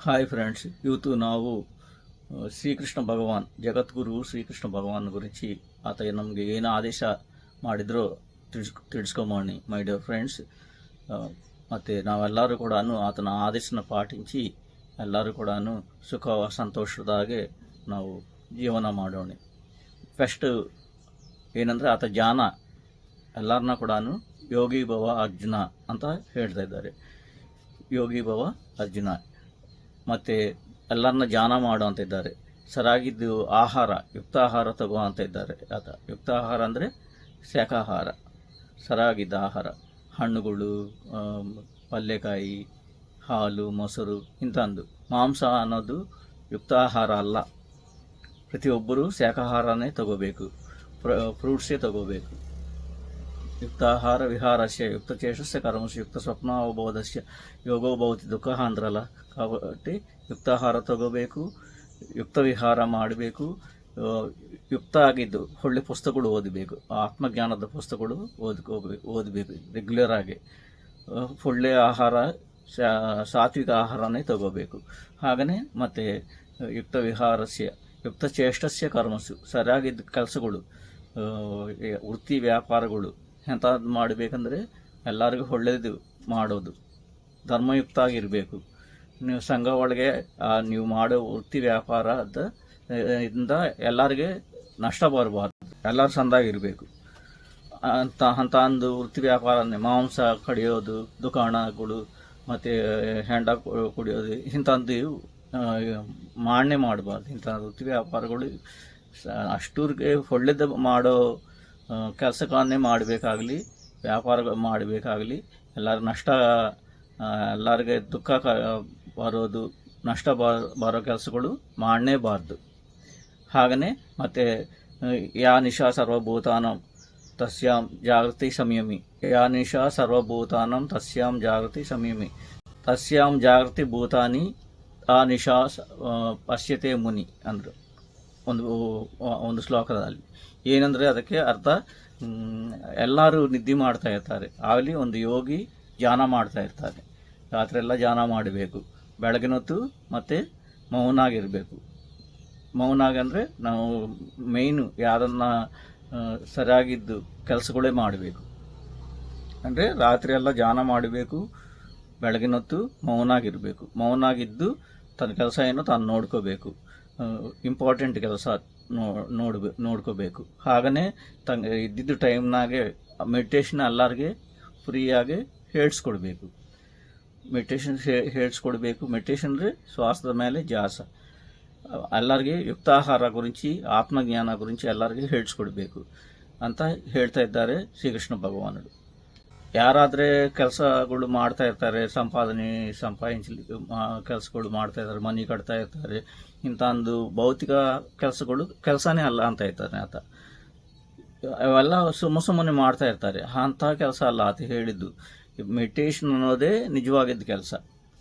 Hi friends, ಇವತ್ತು ನಾವು ಶ್ರೀಕೃಷ್ಣ ಭಗವಾನ್ ಜಗದ್ಗುರು ಶ್ರೀಕೃಷ್ಣ ಭಗವಾನ್ ಗುరించి ಆತ ನಮಗೆ ಏನು ಆದೇಶ ಮಾಡಿದ್ರೋ ತಿಳಿಸ್ಕೊಂಬಣಿ ಮೈ ಡಿಯರ್ ಫ್ರೆಂಡ್ಸ್. ಮತ್ತು ನಾವೆಲ್ಲರೂ ಕೂಡ ಆತನ ಆದೇಶನ ಪಾಟಿಸಿ ಎಲ್ಲರೂ ಕೂಡ ಸುಖ ಸಂತೋಷದಾಗೆ ನಾವು ಜೀವನ ಮಾಡೋಣ. ಫಸ್ಟ್ ಏನಂದರೆ ಆತ ಜಾನ ಎಲ್ಲರನ್ನ ಕೂಡ ಯೋಗಿ ಭವ ಅರ್ಜುನ ಅಂತ ಹೇಳ್ತಾ ಇದ್ದಾರೆ. ಯೋಗಿ ಭವ ಅರ್ಜುನ ಮತ್ತು ಎಲ್ಲರನ್ನ ಜಾನ ಮಾಡು ಅಂತ ಇದ್ದಾರೆ. ಸರಾಗಿದ್ದು ಆಹಾರ, ಯುಕ್ತ ಆಹಾರ ತಗೋ ಅಂತ ಇದ್ದಾರೆ. ಆತ ಯುಕ್ತ ಆಹಾರ ಅಂದರೆ ಶಾಖಾಹಾರ, ಸರಾಗಿದ್ದ ಆಹಾರ, ಹಣ್ಣುಗಳು, ಪಲ್ಯಕಾಯಿ, ಹಾಲು, ಮೊಸರು ಇಂಥದ್ದು. ಮಾಂಸ ಅನ್ನೋದು ಯುಕ್ತ ಆಹಾರ ಅಲ್ಲ. ಪ್ರತಿಯೊಬ್ಬರೂ ಶಾಖಾಹಾರನೇ ತಗೋಬೇಕು, ಫ್ರೂಟ್ಸೇ ತಗೋಬೇಕು. ಯುಕ್ತಾಹಾರ ವಿಹಾರಸ್ಯ ಯುಕ್ತಚೇಷ್ಟಸ್ಯ ಕರ್ಮಸ್ಯ ಯುಕ್ತ ಸ್ವಪ್ನಾವಬೋಧಸ್ಯ ಯೋಗೋ ಭವತಿ ದುಃಖ ಅಂದ್ರಲ್ಲ. కాబట్టి ಯುಕ್ತಾಹಾರ ತಗೋಬೇಕು, ಯುಕ್ತ ವಿಹಾರ ಮಾಡಬೇಕು, ಯುಕ್ತ ಆಗಿದ್ದು ಒಳ್ಳೆ ಪುಸ್ತಕಗಳು ಓದಬೇಕು, ಆತ್ಮಜ್ಞಾನದ ಪುಸ್ತಕಗಳು ಓದಬೇಕು ರೆಗ್ಯುಲರ್ ಆಗಿ. ಒಳ್ಳೆಯ ಆಹಾರ, ಸಾತ್ವಿಕ ಆಹಾರನೇ ತಗೋಬೇಕು. ಹಾಗೆಯೇ ಮತ್ತು ಯುಕ್ತ ವಿಹಾರಸ್ಯ ಯುಕ್ತ ಚೇಷ್ಟಸ್ಯ ಕರ್ಮಸ್ಸು, ಸರಿಯಾಗಿದ್ದ ಕೆಲಸಗಳು, ವೃತ್ತಿ ವ್ಯಾಪಾರಗಳು ಎಂಥದ್ದು ಮಾಡಬೇಕಂದ್ರೆ ಎಲ್ಲರಿಗೂ ಒಳ್ಳೆಯದು ಮಾಡೋದು, ಧರ್ಮಯುಕ್ತ ಆಗಿರಬೇಕು. ನೀವು ಸಂಘ ಒಳಗೆ ನೀವು ಮಾಡೋ ವೃತ್ತಿ ವ್ಯಾಪಾರದ ಇಂದ ಎಲ್ಲರಿಗೆ ನಷ್ಟ ಬರಬಾರ್ದು, ಎಲ್ಲರೂ ಸಂದಾಗಿರಬೇಕು ಅಂತ ಒಂದು ವೃತ್ತಿ ವ್ಯಾಪಾರನೇ. ಮಾಂಸ ಕಡಿಯೋದು, ದುಕಾಣಗಳು ಮತ್ತು ಹೆಂಡ ಕುಡಿಯೋದು ಇಂಥದ್ದು ಮಾಡನೆ ಮಾಡಬಾರ್ದು. ಇಂಥ ವೃತ್ತಿ ವ್ಯಾಪಾರಗಳು ಅಷ್ಟೂರಿಗೆ ಒಳ್ಳೆಯದು ಮಾಡೋ ಕೆಲಸಗಳನ್ನೇ ಮಾಡಬೇಕಾಗಲಿ, ವ್ಯಾಪಾರ ಮಾಡಬೇಕಾಗಲಿ. ಎಲ್ಲರ ನಷ್ಟ, ಎಲ್ಲರಿಗೆ ದುಃಖ ಬರೋದು, ನಷ್ಟ ಬರೋ ಕೆಲಸಗಳು ಮಾಡಲೇಬಾರ್ದು. ಹಾಗೆಯೇ ಮತ್ತು ಯಾ ನಿಶಾ ಸರ್ವಭೂತಾನಂ ತಸ್ಯಾಂ ಜಾಗೃತಿ ಸಂಯಮಿ, ಯಾ ನಿಶಾ ಸರ್ವಭೂತಾನಂ ತಸ್ಯಾಂ ಜಾಗೃತಿ ಸಂಯಮಿ, ತಸ್ಯಾಂ ಜಾಗೃತಿ ಭೂತಾನಿ ಆ ನಿಶಾ ಪಶ್ಯತೆ ಮುನಿ ಅಂದರು ಒಂದು ಶ್ಲೋಕದಲ್ಲಿ. ಏನಂದರೆ ಅದಕ್ಕೆ ಅರ್ಥ, ಎಲ್ಲರೂ ನಿದ್ದೆ ಮಾಡ್ತಾ ಇರ್ತಾರೆ, ಆಗಲಿ ಒಂದು ಯೋಗಿ ಧ್ಯಾನ ಮಾಡ್ತಾ ಇರ್ತಾರೆ. ರಾತ್ರಿ ಎಲ್ಲ ಧ್ಯಾನ ಮಾಡಬೇಕು, ಬೆಳಗಿನ ಹೊತ್ತು ಮತ್ತು ಮೌನಾಗಿರಬೇಕು. ಮೌನಾಗಂದರೆ ನಾವು ಮೇಯ್ನು ಯಾರನ್ನ ಸರಿಯಾಗಿದ್ದು ಕೆಲಸಗಳೇ ಮಾಡಬೇಕು. ಅಂದರೆ ರಾತ್ರಿ ಎಲ್ಲ ಧ್ಯಾನ ಮಾಡಬೇಕು, ಬೆಳಗಿನ ಹೊತ್ತು ಮೌನಾಗಿರಬೇಕು. ಮೌನಾಗಿದ್ದು ತನ್ನ ಕೆಲಸ ಏನೋ ತಾನು ನೋಡ್ಕೋಬೇಕು, ಇಂಪಾರ್ಟೆಂಟ್ ಕೆಲಸ ನೋಡ್ಕೋಬೇಕು. ಹಾಗೆಯೇ ಇದ್ದಿದ್ದು ಟೈಮ್ನಾಗೆ ಮೆಡಿಟೇಷನ್ ಎಲ್ಲರಿಗೆ ಫ್ರೀಯಾಗಿ ಹೇಳಿಸ್ಕೊಡ್ಬೇಕು. ಮೆಡಿಟೇಷನ್ ಹೇಳಿಸ್ಕೊಡ್ಬೇಕು. ಮೆಡಿಟೇಷನ್ ಅಂದರೆ ಶ್ವಾಸದ ಮೇಲೆ ಧ್ಯಾಸ. ಎಲ್ಲರಿಗೆ ಯುಕ್ತಾಹಾರ ಗುరించి, ಆತ್ಮಜ್ಞಾನ ಗುరించి ಎಲ್ಲರಿಗೆ ಹೇಳಿಸ್ಕೊಡ್ಬೇಕು ಅಂತ ಹೇಳ್ತಾ ಇದ್ದಾರೆ ಶ್ರೀಕೃಷ್ಣ ಭಗವಾನರು. ಯಾರಾದರೆ ಕೆಲಸಗಳು ಮಾಡ್ತಾ ಇರ್ತಾರೆ, ಸಂಪಾದಿಸಲಿಕ್ಕೆ ಕೆಲಸಗಳು ಮಾಡ್ತಾ ಇರ್ತಾರೆ, ಮನೆ ಕಟ್ತಾ ಇರ್ತಾರೆ, ಇಂಥ ಒಂದು ಭೌತಿಕ ಕೆಲಸನೇ ಅಲ್ಲ ಅಂತ ಇರ್ತಾನೆ ಆತ. ಅವೆಲ್ಲ ಸುಮ್ಮನೆ ಮಾಡ್ತಾ ಇರ್ತಾರೆ, ಅಂಥ ಕೆಲಸ ಅಲ್ಲ ಆತ ಹೇಳಿದ್ದು. ಮೆಡಿಟೇಷನ್ ಅನ್ನೋದೇ ನಿಜವಾಗಿದ್ದ ಕೆಲಸ.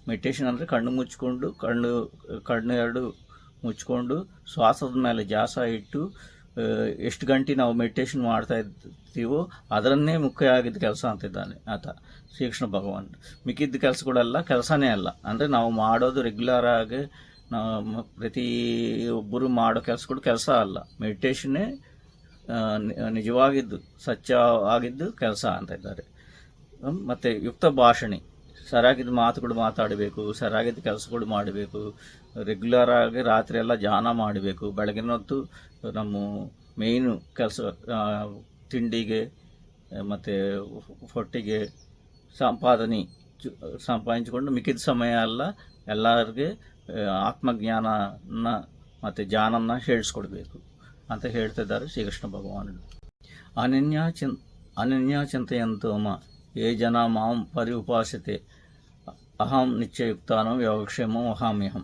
ಮೆಡಿಟೇಷನ್ ಅಂದರೆ ಕಣ್ಣು ಮುಚ್ಕೊಂಡು, ಕಣ್ಣು ಎರಡು ಮುಚ್ಕೊಂಡು ಶ್ವಾಸದ ಮೇಲೆ ಧ್ಯಾಸ ಇಟ್ಟು ಎಷ್ಟು ಗಂಟೆ ನಾವು ಮೆಡಿಟೇಷನ್ ಮಾಡ್ತಾ ಇರ್ತೀವೋ ಅದರನ್ನೇ ಮುಖ್ಯ ಆಗಿದ್ದ ಕೆಲಸ ಅಂತಿದ್ದಾನೆ ಆತ ಶ್ರೀಕೃಷ್ಣ ಭಗವಾನ್. ಮಿಕ್ಕಿದ್ದ ಕೆಲಸಗಳೆಲ್ಲ ಕೆಲಸನೇ ಅಲ್ಲ. ಅಂದರೆ ನಾವು ಮಾಡೋದು ರೆಗ್ಯುಲರ್ ಆಗಿ ನಾವು ಪ್ರತಿಯೊಬ್ಬರು ಮಾಡೋ ಕೆಲಸ ಅಲ್ಲ. ಮೆಡಿಟೇಷನ್ನೇ ನಿಜವಾಗಿದ್ದು, ಸತ್ಯ ಆಗಿದ್ದು ಕೆಲಸ ಅಂತ ಇದ್ದಾರೆ. ಮತ್ತು ಯುಕ್ತ ಭಾಷಣೆ, ಸರಿಯಾಗಿದ್ದ ಮಾತುಗಳು ಮಾತಾಡಬೇಕು, ಸರಿಯಾಗಿದ್ದ ಕೆಲಸಗಳು ಮಾಡಬೇಕು, ರೆಗ್ಯುಲರ್ ಆಗಿ ರಾತ್ರಿ ಎಲ್ಲ ಧ್ಯಾನ ಮಾಡಬೇಕು. ಬೆಳಗಿನ ಹೊತ್ತು ನಮ್ಮ ಮೇಯ್ನು ಕೆಲಸ ತಿಂಡಿಗೆ ಮತ್ತು ಹೊಟ್ಟೆಗೆ ಸಂಪಾದಿಸಿಕೊಂಡು ಮಿಕ್ಕಿದ ಸಮಯ ಎಲ್ಲ ಎಲ್ಲರಿಗೆ ಆತ್ಮಜ್ಞಾನನ ಮತ್ತು ಜ್ಞಾನನ ಹೇಳಿಸ್ಕೊಡ್ಬೇಕು ಅಂತ ಹೇಳ್ತಿದ್ದಾರೆ ಶ್ರೀಕೃಷ್ಣ ಭಗವಾನರು. ಅನನ್ಯ ಚಿಂತೆಯಂತೋ ಯೇ ಜನ ಮಾಂ ಪರಿಉಪಾಸತೆ ಅಹಂ ನಿತ್ಯಯುಕ್ತಾನೋ ಯೋಗಕ್ಷೇಮೋ ಅಹಾಮ್ಯಹಂ.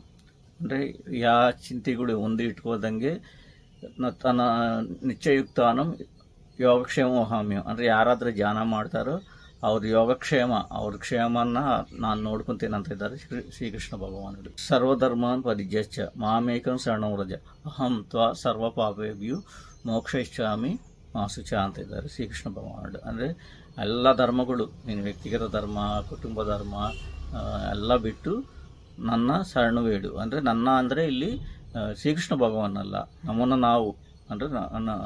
ಅಂದರೆ ಯಾ ಚಿಂತೆಗಳು ಒಂದು ಇಟ್ಕೋದಂಗೆ ತನ್ನ ನಿತ್ಯಯುಕ್ತಾನಂ ಯೋಗಕ್ಷೇಮೋ ಅಹಾಮ್ಯಹಂ. ಅಂದರೆ ಯಾರಾದರೂ ಧ್ಯಾನ ಮಾಡ್ತಾರೋ ಅವ್ರ ಯೋಗಕ್ಷೇಮ, ಅವ್ರ ಕ್ಷೇಮನ ನಾನು ನೋಡ್ಕೊತೀನಿ ಅಂತ ಇದ್ದಾರೆ ಶ್ರೀಕೃಷ್ಣ ಭಗವಾನರು. ಸರ್ವಧರ್ಮಾನ್ ಪರಿತ್ಯಜ್ಯ ಮಾಮೇಕಂ ಶರಣಂ ವ್ರಜ ಅಹಂ ತ್ವಾ ಸರ್ವ ಪಾಪೇಭ್ಯೋ ಮೋಕ್ಷಯಿಷ್ಯಾಮಿ ಮಾ ಶುಚಃ ಅಂತ ಇದ್ದಾರೆ ಶ್ರೀಕೃಷ್ಣ ಭಗವಾನರು. ಅಂದರೆ ಎಲ್ಲ ಧರ್ಮಗಳು, ನೀನು ವ್ಯಕ್ತಿಗತ ಧರ್ಮ, ಕುಟುಂಬ ಧರ್ಮ ಎಲ್ಲ ಬಿಟ್ಟು ನನ್ನ ಶರಣು ಬೇಡು. ಅಂದರೆ ನನ್ನ ಅಂದರೆ ಇಲ್ಲಿ ಶ್ರೀಕೃಷ್ಣ ಭಗವಾನಲ್ಲ, ನಮ್ಮನ್ನು ನಾವು ಅಂದರೆ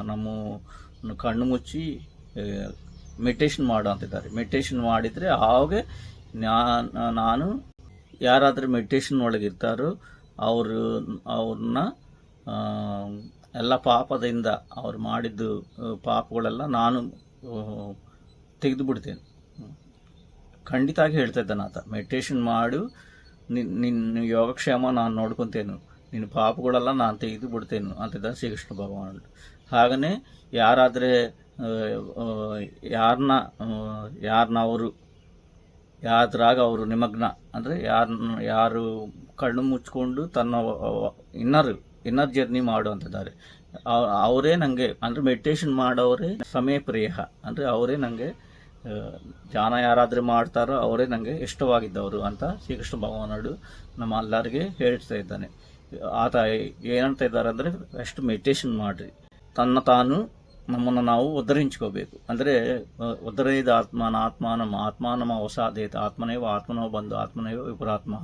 ನಮ್ಮ ಕಣ್ಣು ಮುಚ್ಚಿ ಮೆಡಿಟೇಷನ್ ಮಾಡು ಅಂತಿದ್ದಾರೆ. ಮೆಡಿಟೇಷನ್ ಮಾಡಿದರೆ ಆವಾಗ ನಾನು ಯಾರಾದರೂ ಮೆಡಿಟೇಷನ್ ಒಳಗಿರ್ತಾರೋ ಅವ್ರನ್ನ ಎಲ್ಲ ಪಾಪದಿಂದ ಅವ್ರು ಮಾಡಿದ್ದು ಪಾಪಗಳೆಲ್ಲ ನಾನು ತೆಗೆದು ಬಿಡ್ತೇನೆ. ಖಂಡಿತಾಗಿ ಹೇಳ್ತಾ ಇದ್ದಾನೆ ಆತ, ಮೆಡಿಟೇಷನ್ ಮಾಡು, ನಿನ್ನ ಯೋಗಕ್ಷೇಮ ನಾನು ನೋಡ್ಕೊತೇನು, ನಿನ್ನ ಪಾಪಗಳೆಲ್ಲ ನಾನು ತೆಗೆದು ಬಿಡ್ತೇನೆ ಅಂತಿದ್ದ ಶ್ರೀಕೃಷ್ಣ ಭಗವಾನ್. ಹಾಗೇ ಯಾರಾದರೆ ಯಾರನ್ನ ಅವರು ಯಾವ್ದ್ರಾಗ ಅವರು ನಿಮಗ್ನ ಅಂದರೆ ಯಾರು ಕಣ್ಣು ಮುಚ್ಕೊಂಡು ತನ್ನ ಇನ್ನರ್ ಜರ್ನಿ ಮಾಡು ಅಂತಿದ್ದಾರೆ, ಅವರೇ ನನಗೆ ಅಂದರೆ ಮೆಡಿಟೇಷನ್ ಮಾಡೋರೇ ಸಮಯ ಪ್ರಿಯ. ಅಂದರೆ ಅವರೇ ನನಗೆ ಧ್ಯಾನ ಯಾರಾದರೂ ಮಾಡ್ತಾರೋ ಅವರೇ ನನಗೆ ಇಷ್ಟವಾಗಿದ್ದವರು ಅಂತ ಶ್ರೀಕೃಷ್ಣ ಭಗವಾನರು ನಮ್ಮ ಎಲ್ಲರಿಗೆ ಹೇಳ್ತಾ ಇದ್ದಾನೆ. ಆತ ಏನಂತ ಇದ್ದಾರೆ ಅಂದರೆ ಫಸ್ಟ್ ಮೆಡಿಟೇಷನ್ ಮಾಡಿರಿ, ತಾನು ನಮ್ಮನ್ನು ನಾವು ಉದ್ಧರಿಂಚ್ಕೋಬೇಕು. ಅಂದರೆ ಉದ್ಧರೇದ ಆತ್ಮಾನಮ ಹೊಸಾದೇತ ಆತ್ಮನೇವ ಆತ್ಮನೋ ಬಂದು ಆತ್ಮನೇವ ವಿಪುರಾತ್ಮ.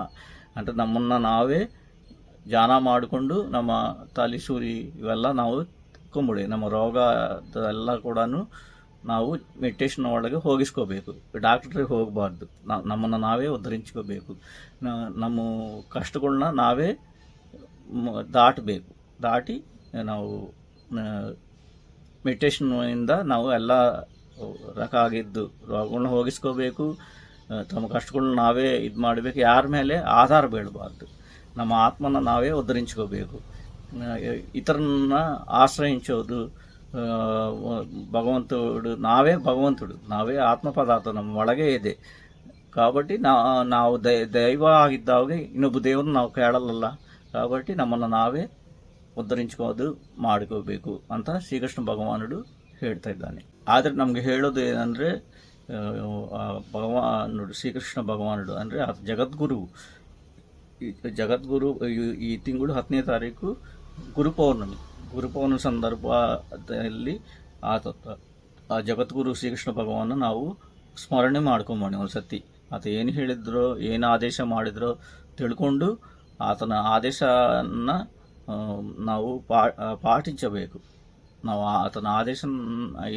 ಅಂದರೆ ನಮ್ಮನ್ನು ನಾವೇ ಧ್ಯಾನ ಮಾಡಿಕೊಂಡು ನಮ್ಮ ತಲೆಸೂರಿ ಇವೆಲ್ಲ ನಾವು ಕೊಂಬಿಡಿ, ನಮ್ಮ ರೋಗದೆಲ್ಲ ಕೂಡ ನಾವು ಮೆಡಿಟೇಷನ್ ಒಳಗೆ ಹೋಗಿಸ್ಕೋಬೇಕು. ಡಾಕ್ಟ್ರಿಗೆ ಹೋಗಬಾರ್ದು, ನಮ್ಮನ್ನು ನಾವೇ ಉದ್ಧರಿಂಚ್ಕೋಬೇಕು. ನಮ್ಮ ಕಷ್ಟಗಳನ್ನ ನಾವೇ ದಾಟಿ ನಾವು ಮೆಡಿಟೇಷನ್ನಿಂದ ನಾವು ಎಲ್ಲ ರಕಾಗಿದ್ದು ರೋಗಗಳನ್ನ ಹೋಗಿಸ್ಕೋಬೇಕು. ತಮ್ಮ ಕಷ್ಟಗಳನ್ನ ನಾವೇ ಇದು ಮಾಡಬೇಕು, ಯಾರ ಮೇಲೆ ಆಧಾರ ಬೀಳಬಾರ್ದು. ನಮ್ಮ ಆತ್ಮನ ನಾವೇ ಉದ್ಧರಿಂಚ್ಕೋಬೇಕು. ಇತರನ್ನ ಆಶ್ರಯಿಸೋದು ಭಗವಂತುಡು ನಾವೇ ಆತ್ಮ ಪದಾರ್ಥ ನಮ್ಮ ಒಳಗೆ ಇದೆ. కాబట్టి ನಾವು ದೈವ ಆಗಿದ್ದಾಗ ಇನ್ನೊಬ್ಬ ದೇವ್ರನ್ನ ನಾವು ಕೇಳಲ್ಲ. కాబట్టి ನಮ್ಮನ್ನು ನಾವೇ ಉದ್ಧರಿಂಚ್ಕೋದು ಮಾಡ್ಕೋಬೇಕು ಅಂತ ಶ್ರೀಕೃಷ್ಣ ಭಗವಾನುಡು ಹೇಳ್ತಾ ಇದ್ದಾನೆ. ಆದರೆ ನಮಗೆ ಹೇಳೋದು ಏನಂದರೆ ಭಗವಾನುಡು ಶ್ರೀಕೃಷ್ಣ ಭಗವಾನುಡು ಅಂದರೆ ಜಗದ್ಗುರು ಈ ತಿಂಗಳು 10ನೇ ತಾರೀಕು ಗುರುಪೌರ್ಣಮಿ ಸಂದರ್ಭದಲ್ಲಿ ಆ ಜಗದ್ಗುರು ಶ್ರೀಕೃಷ್ಣ ಭಗವಾನ ನಾವು ಸ್ಮರಣೆ ಮಾಡ್ಕೊಂಬಣಿ ಒಂದು ಸತಿ. ಆತ ಏನು ಹೇಳಿದ್ರೋ ಏನು ಆದೇಶ ಮಾಡಿದ್ರೋ ತಿಳ್ಕೊಂಡು ಆತನ ಆದೇಶನ ನಾವು ಪಾಟಿಸಬೇಕು. ನಾವು ಆತನ ಆದೇಶ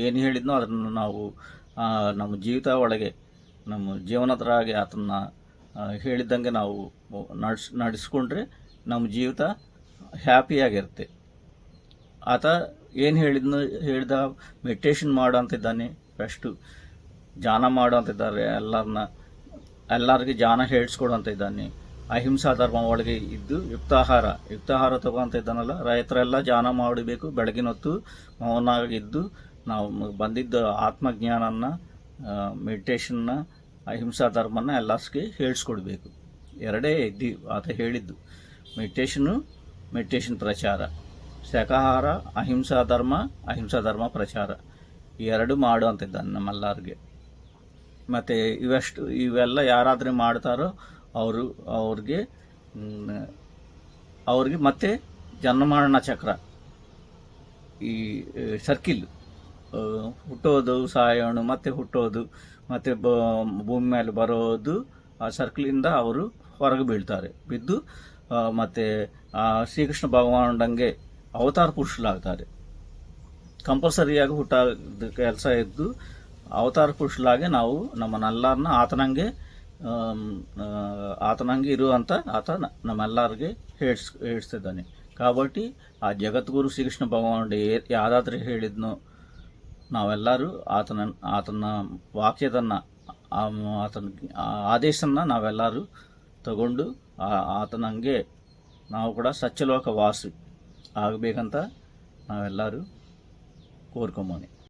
ಏನು ಹೇಳಿದ್ನೋ ಅದನ್ನು ನಾವು ನಮ್ಮ ಜೀವಿತ ಒಳಗೆ ನಮ್ಮ ಜೀವನದ್ರಾಗೆ ಆತನ ಹೇಳಿದ್ದಂಗೆ ನಾವು ನಡೆಸ್ಕೊಂಡ್ರೆ ನಮ್ಮ ಜೀವಿತ ಹ್ಯಾಪಿಯಾಗಿರುತ್ತೆ. ಆತ ಏನು ಹೇಳಿದ ಮೆಡಿಟೇಷನ್ ಮಾಡು ಅಂತಿದ್ದಾನೆ, ಫಸ್ಟು ಧ್ಯಾನ ಮಾಡು ಅಂತಿದ್ದಾರೆ, ಎಲ್ಲರಿಗೆ ಧ್ಯಾನ ಹೇಳಿಸ್ಕೊಡು ಅಂತ ಇದ್ದಾನೆ. ಅಹಿಂಸಾ ಧರ್ಮ ಒಳಗೆ ಇದ್ದು ಯುಕ್ತಾಹಾರ ತಗೊಂತ ಇದ್ದಾನಲ್ಲ, ರೈತರೆಲ್ಲ ಧ್ಯಾನ ಮಾಡಬೇಕು, ಬೆಳಗಿನ ಹೊತ್ತು ಮೌನಾಗಿದ್ದು ನಾವು ಬಂದಿದ್ದ ಆತ್ಮಜ್ಞಾನನ ಮೆಡಿಟೇಷನ್ನ ಅಹಿಂಸಾ ಧರ್ಮನ ಎಲ್ಲರಿಗೆ ಹೇಳಿಸ್ಕೊಡ್ಬೇಕು. ಎರಡೇ ಇದ್ದು ಆತ ಹೇಳಿದ್ದು, ಮೆಡಿಟೇಷನ್ ಪ್ರಚಾರ, ಶಾಖಾಹಾರ ಅಹಿಂಸಾ ಧರ್ಮ ಪ್ರಚಾರ, ಎರಡು ಮಾಡು ಅಂತಿದ್ದಾನೆ ನಮ್ಮೆಲ್ಲರಿಗೆ. ಮತ್ತು ಇವೆಲ್ಲ ಯಾರಾದರೂ ಮಾಡ್ತಾರೋ ಅವ್ರಿಗೆ ಮತ್ತೆ ಜನ್ಮರಣ ಚಕ್ರ, ಈ ಸರ್ಕಿಲ್, ಹುಟ್ಟೋದು ಸಾಯೋಣ ಮತ್ತೆ ಹುಟ್ಟೋದು ಮತ್ತೆ ಭೂಮಿ ಮೇಲೆ ಬರೋದು, ಆ ಸರ್ಕಲಿಂದ ಅವರು ಹೊರಗೆ ಬಿದ್ದು ಮತ್ತು ಶ್ರೀಕೃಷ್ಣ ಭಗವಾನಂಗೆ ಅವತಾರ ಪುರುಷಲಾಗ್ತಾರೆ. ಕಂಪಲ್ಸರಿಯಾಗಿ ಹುಟ್ಟೋದು ಕೆಲಸ ಇದ್ದು ಅವತಾರ ಪುರುಷಲಾಗೆ ನಾವು ನಮ್ಮನ್ನೆಲ್ಲರನ್ನ ಆತನಂಗೆ ಇರುವಂತ ಆತ ನಮ್ಮೆಲ್ಲರಿಗೆ ಹೇಳಿಸ್ತಿದ್ದಾನೆ. కాబట్టి ಆ ಜಗದ್ಗುರು ಶ್ರೀಕೃಷ್ಣ ಭಗವಾನುಡು ಯಾವುದಾದ್ರೂ ಹೇಳಿದ್ನೋ ನಾವೆಲ್ಲರೂ ಆತನ ವಾಕ್ಯದನ್ನು ಆತನ ಆದೇಶನ ನಾವೆಲ್ಲರೂ ತಗೊಂಡು ಆತನಂಗೆ ನಾವು ಕೂಡ ಸತ್ಯಲೋಕ ವಾಸಿ ಆಗಬೇಕಂತ ನಾವೆಲ್ಲರೂ ಕೋರ್ಕೊಂಬೋನೆ.